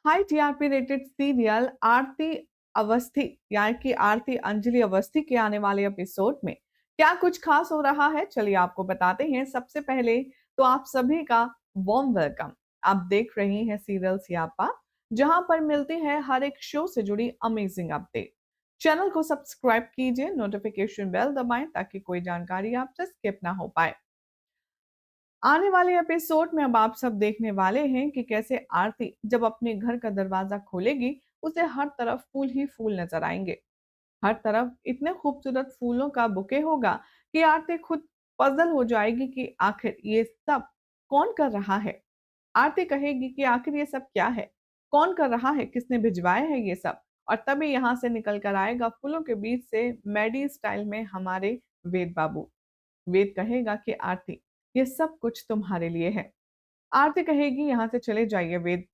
High TRP rated serial आरती अवस्थी यानी कि आरती अंजलि अवस्थी के आने वाले एपिसोड में क्या कुछ खास हो रहा है, चलिए आपको बताते हैं। सबसे पहले तो आप सभी का वार्म वेलकम। आप देख रही हैं सीरियल सियापा, जहां पर मिलती है हर एक शो से जुड़ी अमेजिंग अपडेट। चैनल को सब्सक्राइब कीजिए, नोटिफिकेशन बेल दबाएं ताकि कोई जानकारी आपसे स्किप ना हो पाए। आने वाले एपिसोड में अब आप सब देखने वाले हैं कि कैसे आरती जब अपने घर का दरवाजा खोलेगी, उसे हर तरफ फूल ही फूल नजर आएंगे। हर तरफ इतने खूबसूरत फूलों का बुके होगा कि आरती खुद पजल हो जाएगी कि आखिर ये सब कौन कर रहा है। आरती कहेगी कि आखिर ये सब क्या है, कौन कर रहा है, किसने भिजवाया है ये सब। और तभी यहाँ से निकल कर आएगा फूलों के बीच से मैडी स्टाइल में हमारे वेद बाबू। वेद कहेगा कि आरती, ये सब कुछ तुम्हारे लिए है। आरती कहेगी यहाँ से चले जाइए वेद।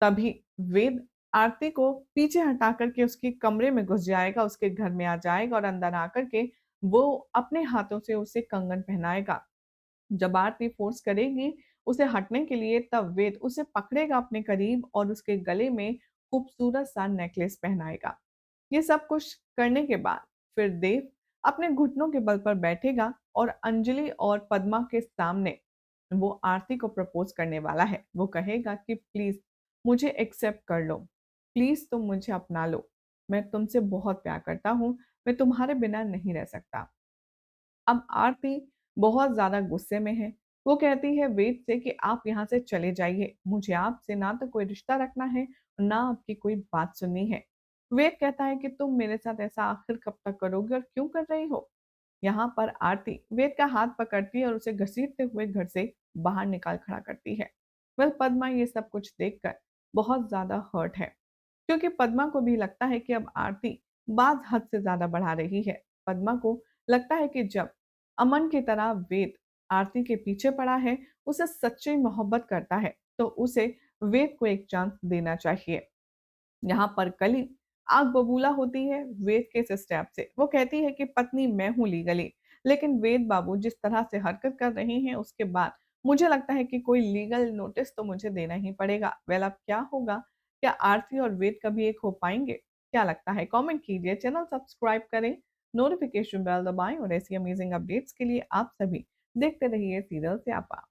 तभी वेद आरती को पीछे हटा करके उसके कमरे में घुस जाएगा, उसके घर में आ जाएगा और अंदर आकर के वो अपने हाथों से उसे कंगन पहनाएगा। जब आरती फोर्स करेगी उसे हटने के लिए, तब वेद उसे पकड़ेगा अपने करीब और उसके गले में खूबसूरत सा नेकलेस पहनाएगा। ये सब कुछ करने के बाद फिर देव अपने घुटनों के बल पर बैठेगा और अंजलि और पद्मा के सामने वो आरती को प्रपोज करने वाला है। वो कहेगा कि प्लीज मुझे एक्सेप्ट कर लो, प्लीज तुम मुझे अपना लो, मैं तुमसे बहुत प्यार करता हूँ, मैं तुम्हारे बिना नहीं रह सकता। अब आरती बहुत ज़्यादा गुस्से में है। वो कहती है वेद से कि आप यहाँ से चले जाइए, मुझे आपसे ना तो कोई रिश्ता रखना है, ना आपकी कोई बात सुननी है। वेद कहता है कि तुम मेरे साथ ऐसा आखिर कब तक करोगे और क्यों कर रही हो? यहाँ पर आरती वेद का हाथ पकड़ती है और उसे घसीटते हुए घर से बाहर निकाल खड़ा करती है। वेल पद्मा ये सब कुछ देखकर बहुत ज़्यादा हर्ट है, क्योंकि पद्मा को भी लगता है कि अब आरती बात हद से ज़्यादा बढ़ा रही है। पद्मा को लगता है कि जब अमन की तरह वेद आरती के पीछे पड़ा है, उसे सच्ची मोहब्बत करता है, तो उसे वेद को एक चांस देना चाहिए। यहाँ पर कली आग बबूला होती है वेद के इस स्टेप से। वो कहती है कि पत्नी मैं हूँ लीगली, लेकिन वेद बाबू जिस तरह से हरकत कर रहे हैं उसके बाद मुझे लगता है कि कोई लीगल नोटिस तो मुझे देना ही पड़ेगा। वेल अब क्या होगा? क्या आरती और वेद कभी एक हो पाएंगे? क्या लगता है? कमेंट कीजिए, चैनल सब्सक्राइब करें, नोटिफिकेशन बेल दबाएं और ऐसी अमेजिंग अपडेट्स के लिए आप सभी देखते रहिए सीरियल स्यापा।